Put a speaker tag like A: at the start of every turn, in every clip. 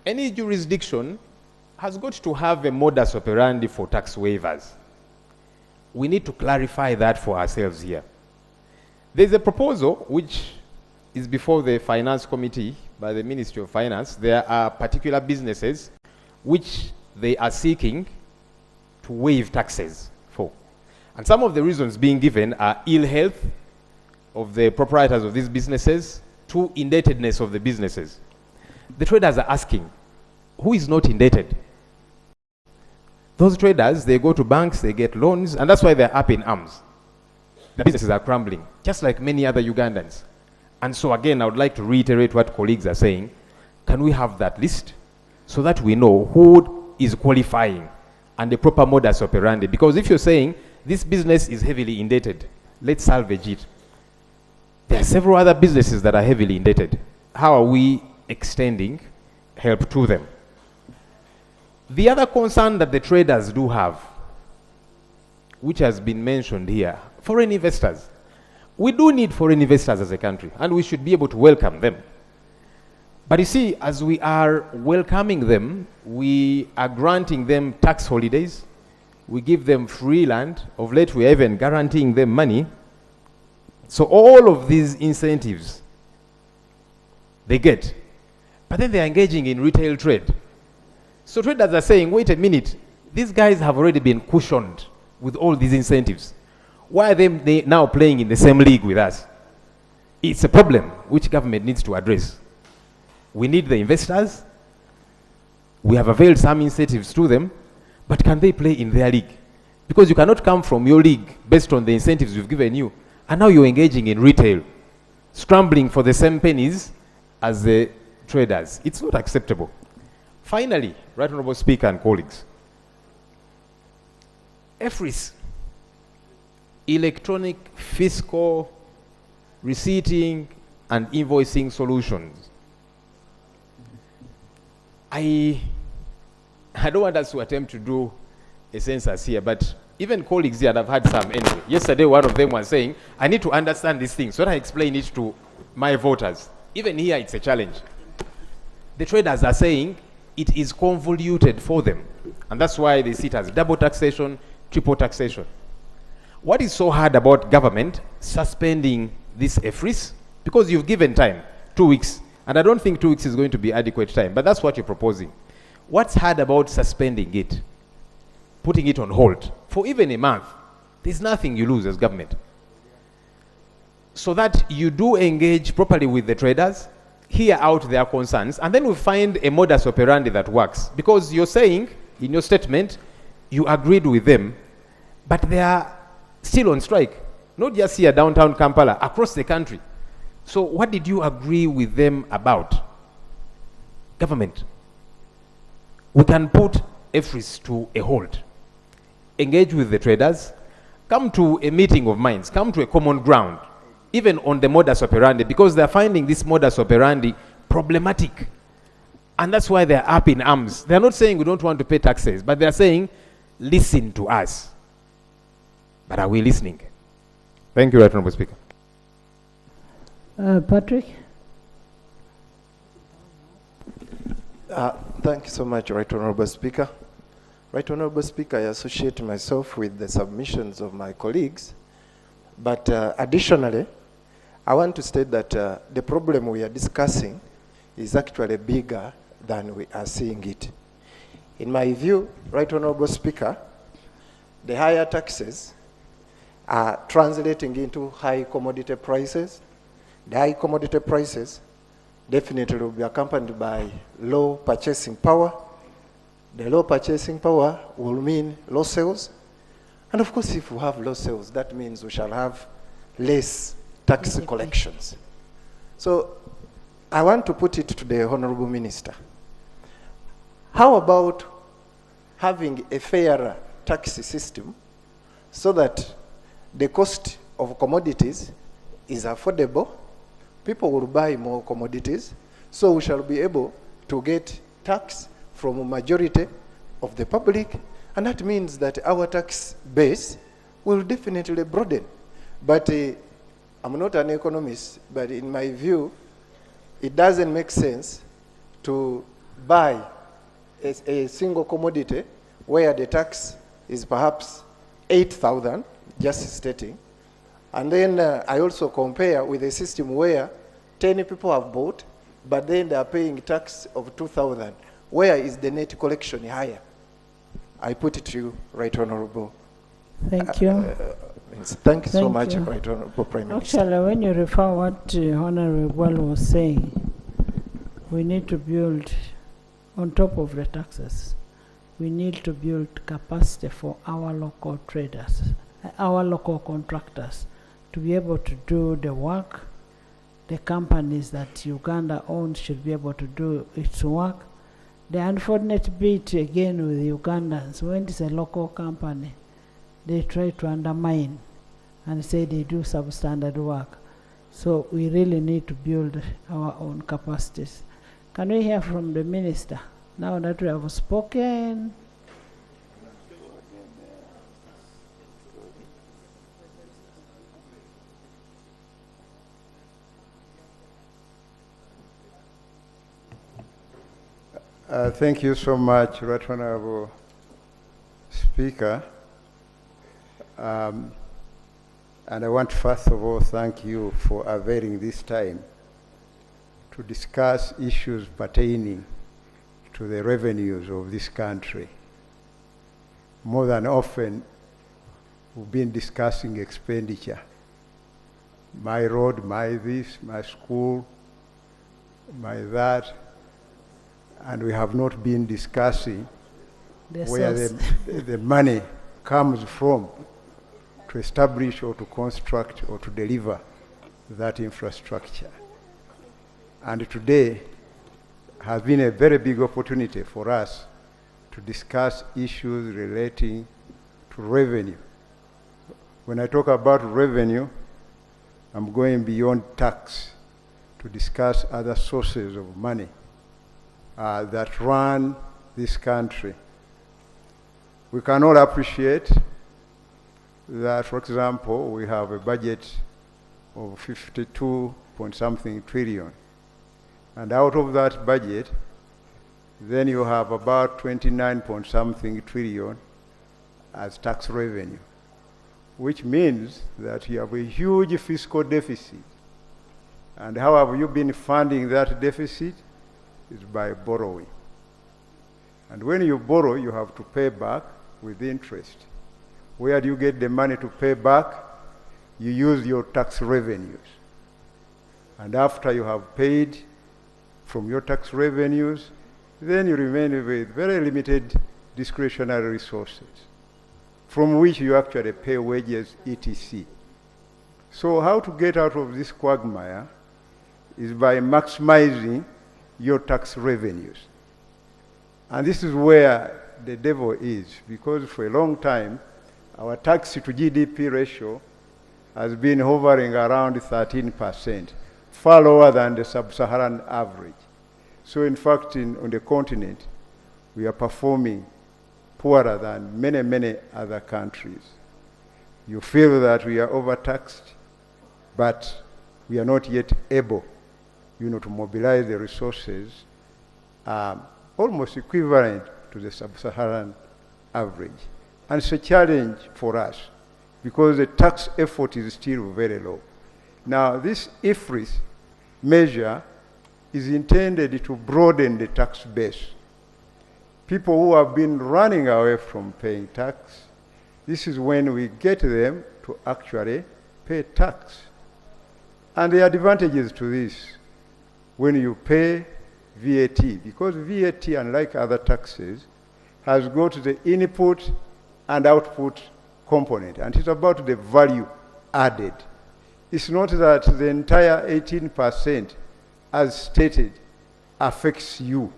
A: any jurisdiction has got to have a modus operandi for tax waivers. We need to clarify that for ourselves here. There's a proposal which is before the Finance Committee by the Ministry of Finance. There are particular businesses which they are seeking to waive taxes for. And some of the reasons being given are ill health of the proprietors of these businesses to indebtedness of the businesses. The traders are asking, who is not indebted? Those traders, they go to banks, they get loans, and that's why they're up in arms. The businesses are crumbling, just like many other Ugandans. And so again, I would like to reiterate what colleagues are saying. Can we have that list so that we know who is qualifying and the proper modus operandi? Because if you're saying this business is heavily indebted, let's salvage it. There are several other businesses that are heavily indebted. How are we extending help to them? The other concern that the traders do have, which has been mentioned here, foreign investors. We do need foreign investors as a country, and we should be able to welcome them. But you see, as we are welcoming them, we are granting them tax holidays, we give them free land, of late we are even guaranteeing them money. So all of these incentives, they get. But then they are engaging in retail trade. So traders are saying, wait a minute, these guys have already been cushioned with all these incentives. Why are they now playing in the same league with us? It's a problem which government needs to address. We need the investors. We have availed some incentives to them, but can they play in their league? Because you cannot come from your league based on the incentives we've given you, and now you're engaging in retail, scrambling for the same pennies as the traders. It's not acceptable. Finally, Right Honourable Speaker and colleagues, EFRIS, electronic fiscal receipting and invoicing solutions. I don't want us to attempt to do a census here, but even colleagues here have had some anyway. Yesterday, one of them was saying, I need to understand these things, so that I explain it to my voters. Even here, it's a challenge. The traders are saying it is convoluted for them, and that's why they see it as double taxation, triple taxation. What is so hard about government suspending this EFRIS? Because you've given time, 2 weeks, and I don't think 2 weeks is going to be adequate time, but that's what you're proposing. What's hard about suspending it, putting it on hold for even a month? There's nothing you lose as government. So that you do engage properly with the traders, hear out their concerns, and then we find a modus operandi that works. Because you're saying, in your statement, you agreed with them, but they are still on strike. Not just here, downtown Kampala, across the country. So what did you agree with them about? Government. We can put EFRIS to a hold. Engage with the traders. Come to a meeting of minds. Come to a common ground. Even on the modus operandi, because they're finding this modus operandi problematic. And that's why they're up in arms. They're not saying we don't want to pay taxes, but they're saying, listen to us. But are we listening? Thank you, Right Honourable Speaker.
B: Patrick?
C: Thank you so much, Right Honourable Speaker. Right Honourable Speaker, I associate myself with the submissions of my colleagues. But additionally, I want to state that the problem we are discussing is actually bigger than we are seeing it. In my view, Right Honourable Speaker, the higher taxes are translating into high commodity prices. The high commodity prices definitely will be accompanied by low purchasing power. The low purchasing power will mean low sales. And of course, if we have low sales, that means we shall have less tax collections. So I want to put it to the Honourable Minister. How about having a fairer tax system so that the cost of commodities is affordable, people will buy more commodities, so we shall be able to get tax from a majority of the public, and that means that our tax base will definitely broaden. But I'm not an economist, but in my view, it doesn't make sense to buy a single commodity where the tax is perhaps 8,000, just stating, and then I also compare with a system where 10 people have bought, but then they are paying tax of 2,000. Where is the net collection higher? I put it to you, Right Honorable.
B: Thank you.
C: Thank you so
B: Thank
C: much,
B: you.
C: Right Honorable Prime Minister.
B: Actually, when you refer what Honorable was saying, we need to build, on top of the taxes, we need to build capacity for our local traders, our local contractors, to be able to do the work. The companies that Uganda owns should be able to do its work. The unfortunate bit again with Ugandans, when it's a local company, they try to undermine and say they do substandard work. So we really need to build our own capacities. Can we hear from the minister now that we have spoken?
D: Thank you so much, Right Honorable Speaker. And I want first of all thank you for availing this time to discuss issues pertaining to the revenues of this country. More than often, we've been discussing expenditure. My road, my this, my school, my that. And we have not been discussing where the money comes from to establish or to construct or to deliver that infrastructure. And today has been a very big opportunity for us to discuss issues relating to revenue. When I talk about revenue, I'm going beyond tax to discuss other sources of money that run this country. We can all appreciate that, for example, we have a budget of 52 point something trillion. And out of that budget, then you have about 29 point something trillion as tax revenue, which means that you have a huge fiscal deficit. And how have you been funding that deficit? Is by borrowing. And when you borrow, you have to pay back with interest. Where do you get the money to pay back? You use your tax revenues. And after you have paid from your tax revenues, then you remain with very limited discretionary resources, from which you actually pay wages, etc. So how to get out of this quagmire is by maximizing your tax revenues. And this is where the devil is, because for a long time, our tax to GDP ratio has been hovering around 13%, far lower than the sub-Saharan average. So in fact, on the continent, we are performing poorer than many, many other countries. You feel that we are overtaxed, but we are not yet able to mobilize the resources almost equivalent to the sub-Saharan average. And it's a challenge for us because the tax effort is still very low. Now, this EFRIS measure is intended to broaden the tax base. People who have been running away from paying tax, this is when we get them to actually pay tax. And the advantages to this, when you pay VAT, because VAT, unlike other taxes, has got the input and output component, and it's about the value added. It's not that the entire 18%, as stated, affects you.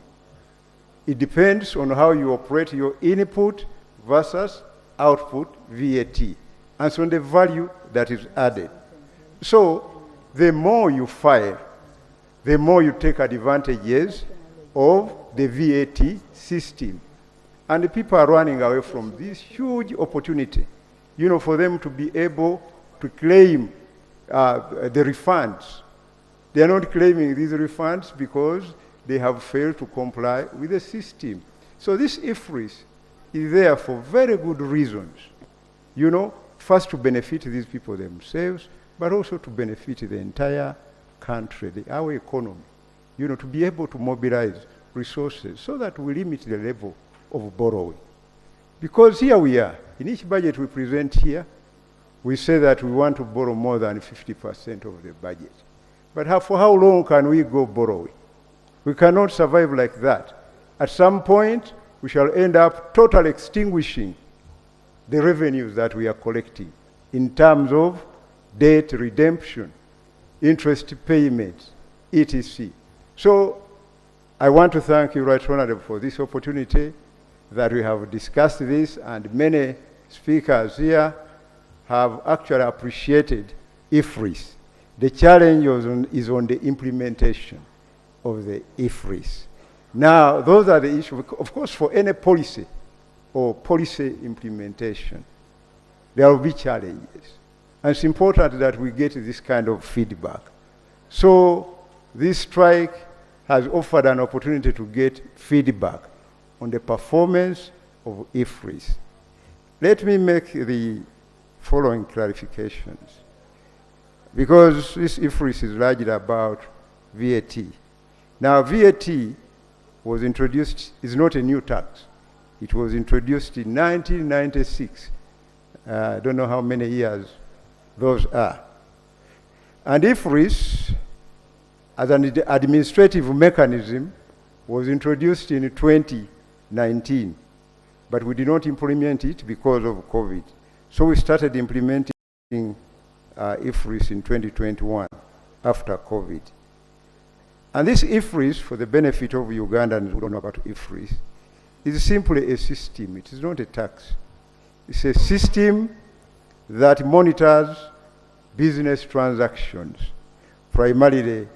D: It depends on how you operate your input versus output VAT, and so on the value that is added. So the more you file, the more you take advantages of the VAT system. And the people are running away from this huge opportunity, for them to be able to claim the refunds. They are not claiming these refunds because they have failed to comply with the system. So this EFRIS is there for very good reasons. You know, first to benefit these people themselves, but also to benefit the entire country, our economy. You know, to be able to mobilize resources so that we limit the level of borrowing. Because here we are, in each budget we present here, we say that we want to borrow more than 50% of the budget. But for how long can we go borrowing? We cannot survive like that. At some point, we shall end up totally extinguishing the revenues that we are collecting in terms of debt redemption, interest payments, etc. So I want to thank you, Right Honorable, for this opportunity that we have discussed this, and many speakers here have actually appreciated EFRIS. The challenge is on the implementation of the EFRIS. Now, those are the issues. Of course, for any policy or policy implementation, there will be challenges. And it's important that we get this kind of feedback. So this strike has offered an opportunity to get feedback on the performance of EFRIS. Let me make the following clarifications. Because this EFRIS is largely about VAT. Now, VAT was introduced, is not a new tax. It was introduced in 1996. I don't know how many years those are. And EFRIS, as an administrative mechanism, was introduced in 2019, but we did not implement it because of COVID. So we started implementing EFRIS in 2021 after COVID. And this EFRIS, for the benefit of Ugandans who don't know about EFRIS, is simply a system. It is not a tax. It's a system that monitors business transactions, primarily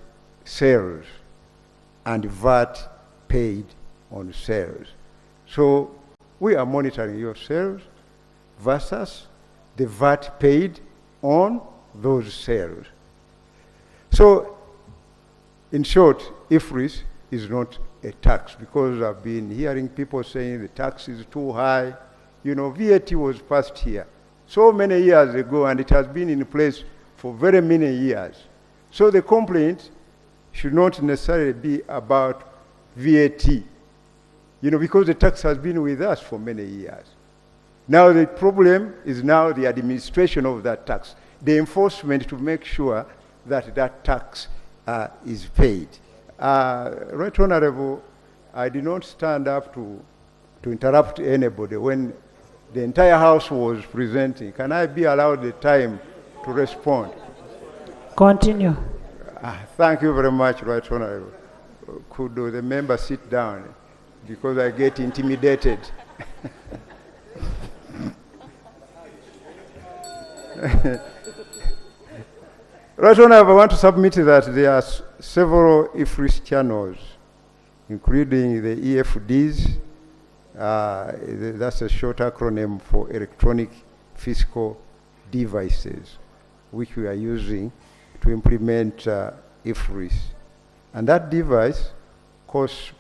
D: sales and VAT paid on sales. So we are monitoring your sales versus the VAT paid on those sales. So, in short, EFRIS is not a tax, because I've been hearing people saying the tax is too high. You know, VAT was passed here so many years ago, and it has been in place for very many years. So the complaint should not necessarily be about VAT, you know, because the tax has been with us for many years. Now the problem is now the administration of that tax, the enforcement to make sure that that tax is paid. Right Honorable, I did not stand up to interrupt anybody when the entire House was presenting. Can I be allowed the time to respond?
B: Continue.
D: Thank you very much, Right Honorable. Could the member sit down, because I get intimidated. Right Honorable, I want to submit that there are several EFRIS channels, including the EFDs. That's a short acronym for electronic fiscal devices, which we are using to implement EFRIS. And that device costs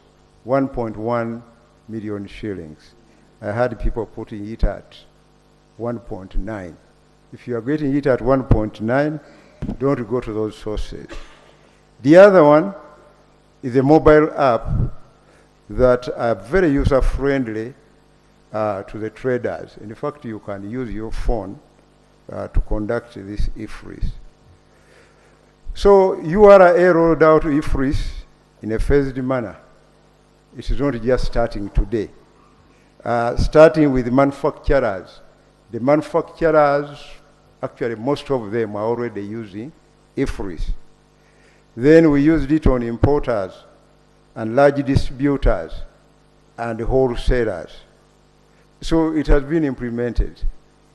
D: 1.1 million shillings. I had people putting it at 1.9. If you are getting it at 1.9, don't go to those sources. The other one is a mobile app that are very user-friendly to the traders. In fact, you can use your phone to conduct this EFRIS. So URA rolled out EFRIS in a phased manner. It is not just starting today. Starting with manufacturers. The manufacturers, actually most of them are already using EFRIS. Then we used it on importers and large distributors and wholesalers. So it has been implemented.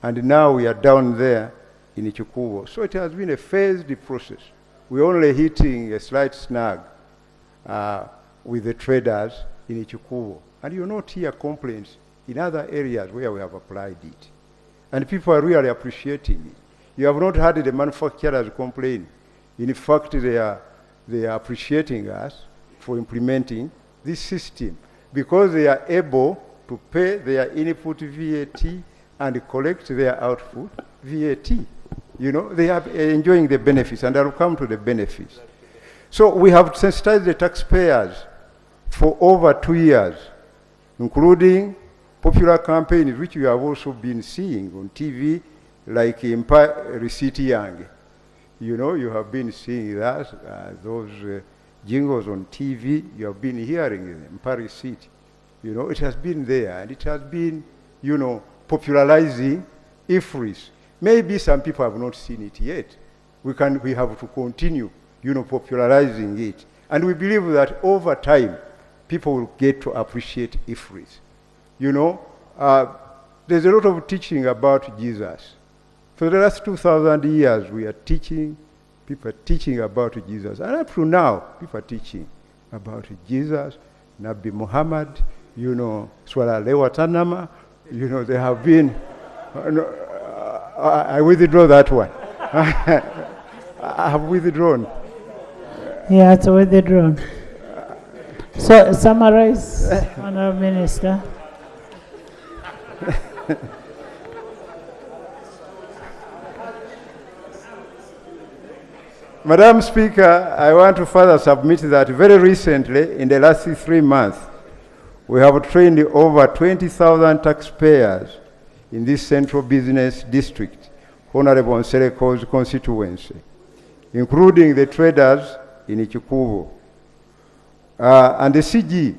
D: And now we are down there in Ichukubo. So it has been a phased process. We're only hitting a slight snag with the traders in Ichukubo. And you not hear complaints in other areas where we have applied it. And people are really appreciating it. You have not heard the manufacturers complain. In fact, they are appreciating us for implementing this system, because they are able to pay their input VAT and collect their output VAT. You know, they are enjoying the benefits, and I'll come to the benefits. So we have sensitized the taxpayers for over 2 years, including popular campaigns, which you have also been seeing on TV, like Empire Receipt Young. You know, you have been seeing that, those jingles on TV, you have been hearing them, Empire Receipt. You know, it has been there, and it has been, you know, popularizing EFRIS. Maybe some people have not seen it yet. We have to continue, you know, popularizing it. And we believe that over time, people will get to appreciate EFRIS. You know, there's a lot of teaching about Jesus. For the last 2,000 years, we are teaching, people are teaching about Jesus. And up to now, people are teaching about Jesus, Nabi Muhammad, you know, Swala Lewatanama, you know, they have been, I withdraw that one. I have withdrawn.
B: Yeah, it's withdrawn. So summarize, Honourable Minister.
D: Madam Speaker, I want to further submit that very recently, in the last 3 months, we have trained over 20,000 taxpayers in this central business district, Honorable Nseleko's constituency, including the traders in Ichikubo. And the CG,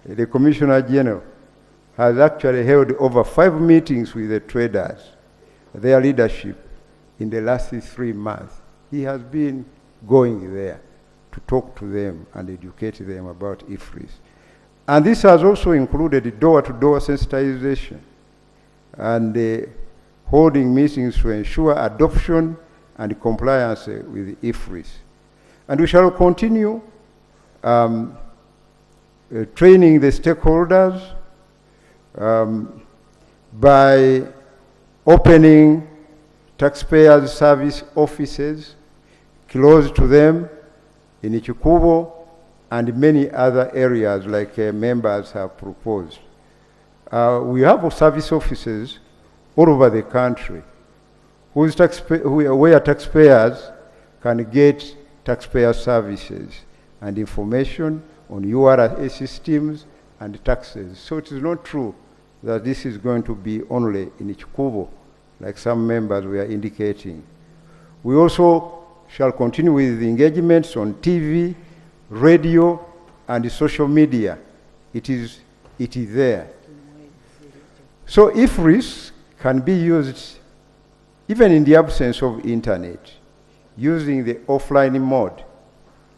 D: the Commissioner General, has actually held over 5 meetings with the traders, their leadership, in the last 3 months. He has been going there to talk to them and educate them about EFRIS. And this has also included door-to-door sensitization and holding meetings to ensure adoption and compliance with EFRIS. And we shall continue training the stakeholders by opening taxpayers' service offices close to them in Ichikubo and many other areas like members have proposed. We have service offices all over the country where taxpayers can get taxpayer services and information on URA systems and taxes. So it is not true that this is going to be only in Ichikubo, like some members were indicating. We also shall continue with the engagements on TV, radio, and social media. It is there. So EFRIS can be used even in the absence of internet, using the offline mode.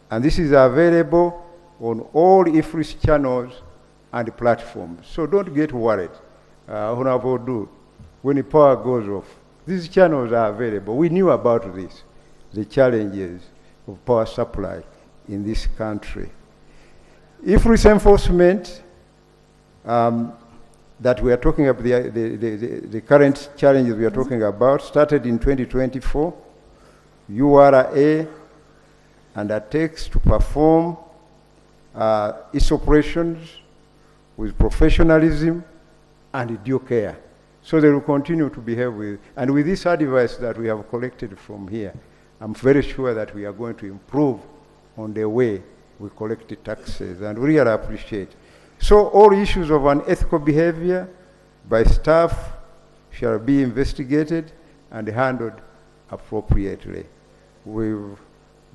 D: And this is available on all EFRIS channels and platforms. So don't get worried, Honorable Du, when the power goes off. These channels are available. We knew about this, the challenges of power supply in this country. EFRIS enforcement that we are talking about, the current challenges we are talking about, started in 2024. URA undertakes to perform its operations with professionalism and due care. So they will continue to behave with, and with this advice that we have collected from here, I'm very sure that we are going to improve on the way we collect the taxes, and we really appreciate. So all issues of unethical behavior by staff shall be investigated and handled appropriately. We've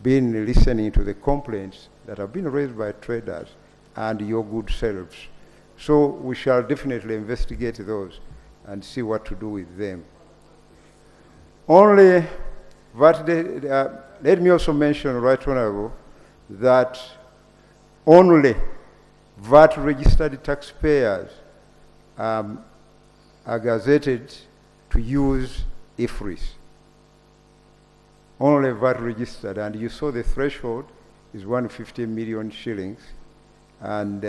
D: been listening to the complaints that have been raised by traders and your good selves. So we shall definitely investigate those and see what to do with them. Only let me also mention, Right Honorable, that only VAT registered taxpayers are gazetted to use EFRIS. Only VAT registered, and you saw the threshold is 150 million shillings, and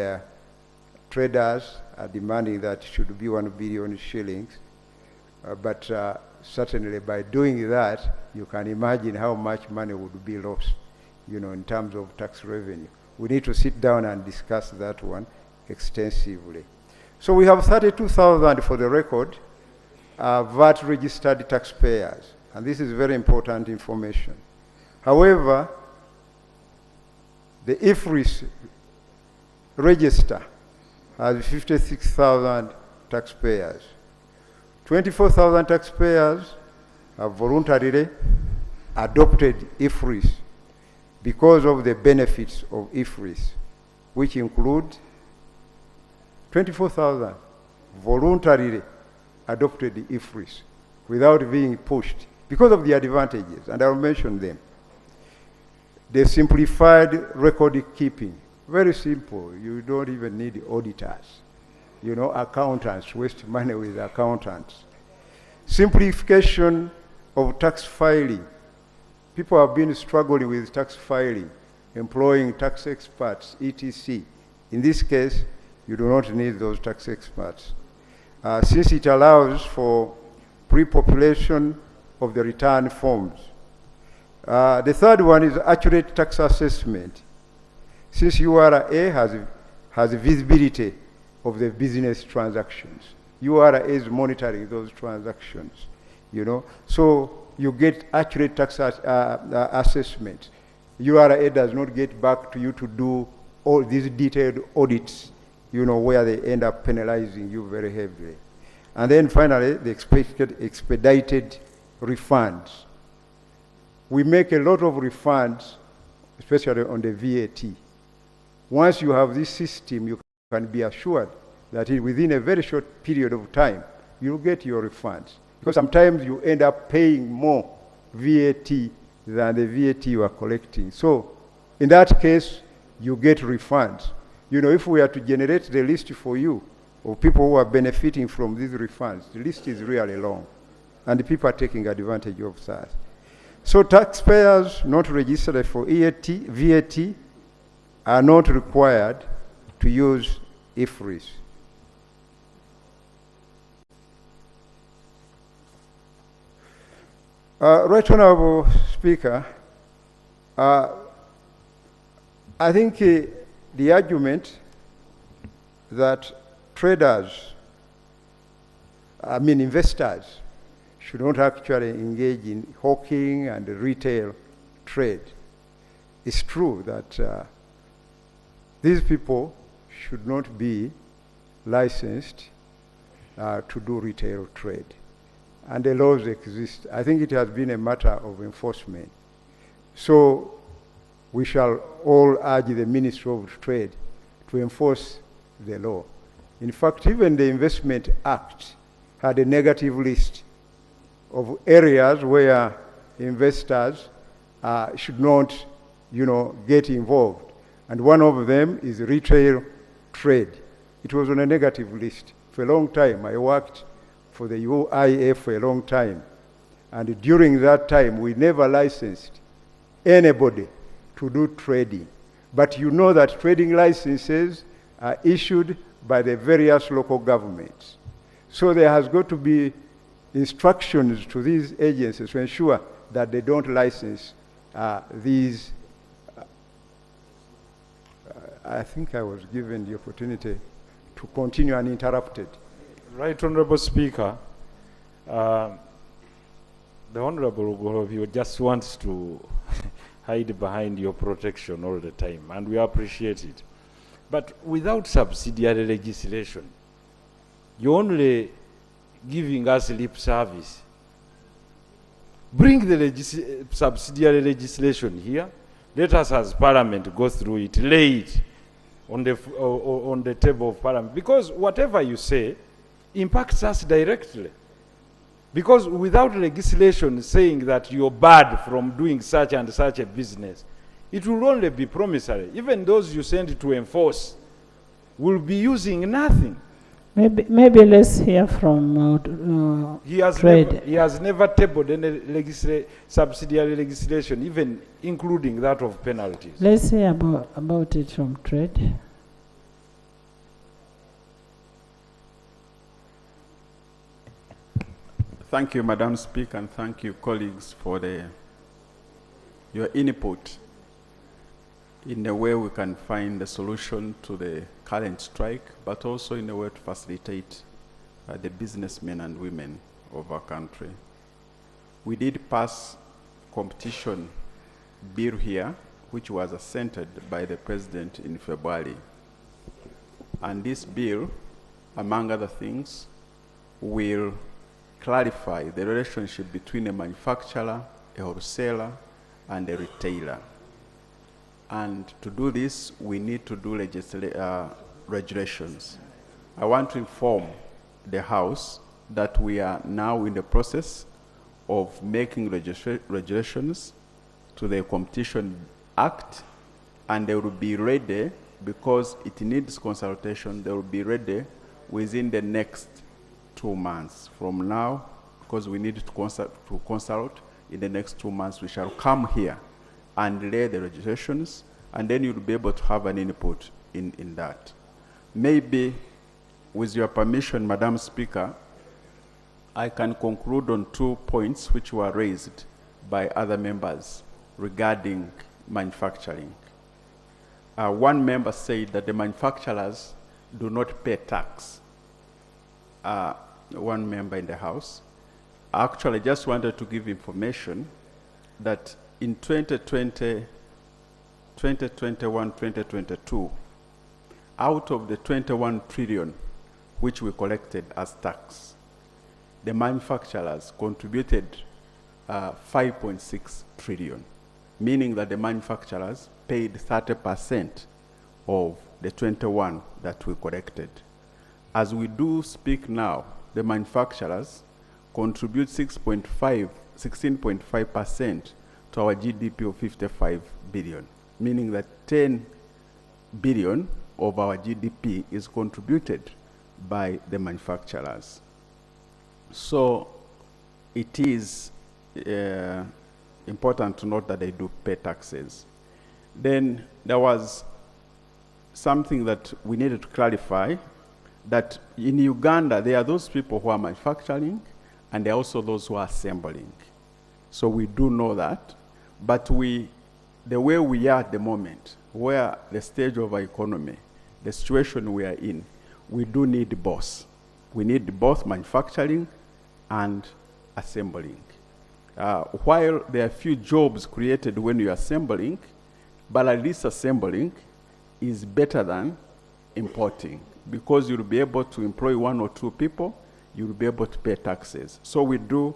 D: traders are demanding that it should be 1 billion shillings. But certainly by doing that, you can imagine how much money would be lost, you know, in terms of tax revenue. we need to sit down and discuss that one extensively. So we have 32,000 for the record, VAT registered taxpayers, and this is very important information. However, the EFRIS register has 56,000 taxpayers. 24,000 taxpayers have voluntarily adopted EFRIS because of the benefits of EFRIS, which include 24,000 voluntarily adopted the EFRIS without being pushed because of the advantages, and I'll mention them. The simplified record keeping, very simple. You don't even need auditors. You know, accountants, waste money with accountants. Simplification of tax filing. People have been struggling with tax filing, employing tax experts, etc. In this case, you do not need those tax experts. Since it allows for pre-population of the return forms. The third one is accurate tax assessment. Since URA has visibility of the business transactions, URA is monitoring those transactions, you know. So you get accurate tax assessment. URA does not get back to you to do all these detailed audits, you know, where they end up penalizing you very heavily. And then finally, the expedited refunds. We make a lot of refunds, especially on the VAT. Once you have this system, you can be assured that within a very short period of time, you'll get your refunds. Because sometimes you end up paying more VAT than the VAT you are collecting. So in that case, you get refunds. You know, if we are to generate the list for you of people who are benefiting from these refunds, the list is really long, and the people are taking advantage of that. So taxpayers not registered for VAT are not required to use EFRIS. Right Honorable Speaker, I think the argument that investors should not actually engage in hawking and retail trade. It's true that these people should not be licensed to do retail trade. And the laws exist. I think it has been a matter of enforcement. So we shall all urge the Ministry of Trade to enforce the law. In fact, even the Investment Act had a negative list of areas where investors should not, you know, get involved. And one of them is retail trade. It was on a negative list for a long time. I worked for the UIF for a long time. And during that time, we never licensed anybody to do trading. But you know that trading licenses are issued by the various local governments. So there has got to be instructions to these agencies to ensure that they don't license these. I think I was given the opportunity to continue uninterrupted.
E: Right Honorable Speaker, the Honorable Ogorobio just wants to hide behind your protection all the time, and we appreciate it. But without subsidiary legislation, you're only giving us lip service. Bring the subsidiary legislation here. Let us as Parliament go through it, lay it on the table of Parliament. Because whatever you say impacts us directly. Because without legislation saying that you're bad from doing such and such a business, it will only be promissory. Even those you send to enforce will be using nothing.
B: Maybe let's hear from trade.
E: He has never tabled any subsidiary legislation, even including that of penalties.
B: Let's hear about it from trade.
F: Thank you, Madam Speaker, and thank you, colleagues, for your input. in a way we can find a solution to the current strike, but also in a way to facilitate the businessmen and women of our country. We did pass competition bill here, which was assented by the President in February. And this bill, among other things, will clarify the relationship between a manufacturer, a wholesaler, and a retailer. And to do this, we need to do regulations. I want to inform the House that we are now in the process of making regulations to the Competition Act, and they will be ready, because it needs consultation, they will be ready within the next 2 months from now, because we need to consult in the next 2 months. We shall come here and lay the regulations, and then you'll be able to have an input in that. Maybe, with your permission, Madam Speaker, I can conclude on 2 points which were raised by other members regarding manufacturing. One member said that the manufacturers do not pay tax. One member in the House. I actually just wanted to give information that in 2020, 2021, 2022, out of the 21 trillion which we collected as tax, the manufacturers contributed 5.6 trillion, meaning that the manufacturers paid 30% of the 21 that we collected. As we do speak now, the manufacturers contribute 16.5% to our GDP of 55 billion, meaning that 10 billion of our GDP is contributed by the manufacturers. So it is important to note that they do pay taxes. Then there was something that we needed to clarify, that in Uganda, there are those people who are manufacturing, and there are also those who are assembling. So we do know that, but the way we are at the moment, where the stage of our economy, the situation we are in, we do need both. We need both manufacturing and assembling. While there are few jobs created when you're assembling, but at least assembling is better than importing, because you'll be able to employ 1 or 2 people, you'll be able to pay taxes. So we do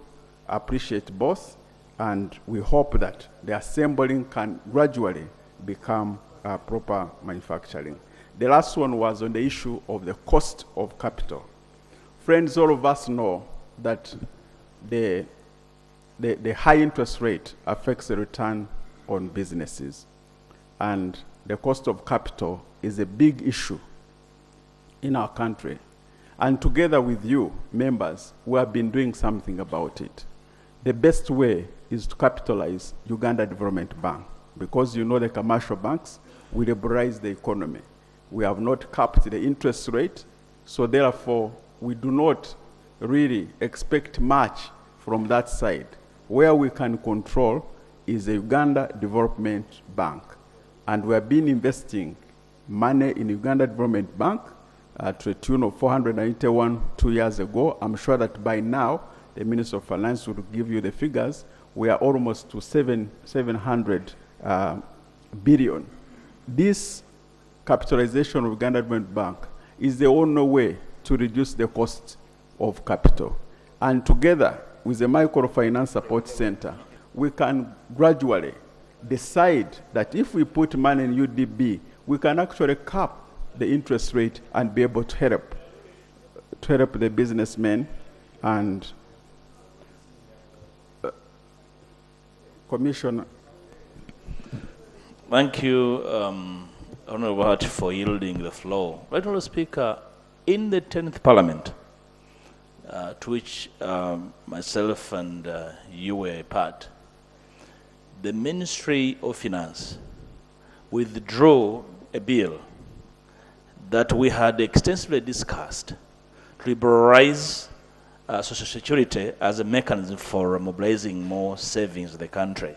F: appreciate both, and we hope that the assembling can gradually become proper manufacturing. The last one was on the issue of the cost of capital. Friends, all of us know that the high interest rate affects the return on businesses, and the cost of capital is a big issue in our country. And together with you, members, we have been doing something about it. The best way is to capitalize Uganda Development Bank, because you know the commercial banks will liberalize the economy. We have not capped the interest rate, so therefore we do not really expect much from that side. Where we can control is the Uganda Development Bank. And we have been investing money in Uganda Development Bank to a tune of 491 2 years ago. I'm sure that by now, the Minister of Finance will give you the figures. We are almost to 700 billion. This capitalization of Uganda Development Bank is the only way to reduce the cost of capital. And together with the Microfinance Support Center, we can gradually decide that if we put money in UDB, we can actually cap the interest rate and be able to help the businessmen and Commissioner.
G: Thank you, Honorable Hart, for yielding the floor. Right, Honorable Speaker, in the 10th Parliament, to which myself and you were a part, the Ministry of Finance withdrew a bill that we had extensively discussed to liberalize Social Security as a mechanism for mobilizing more savings in the country.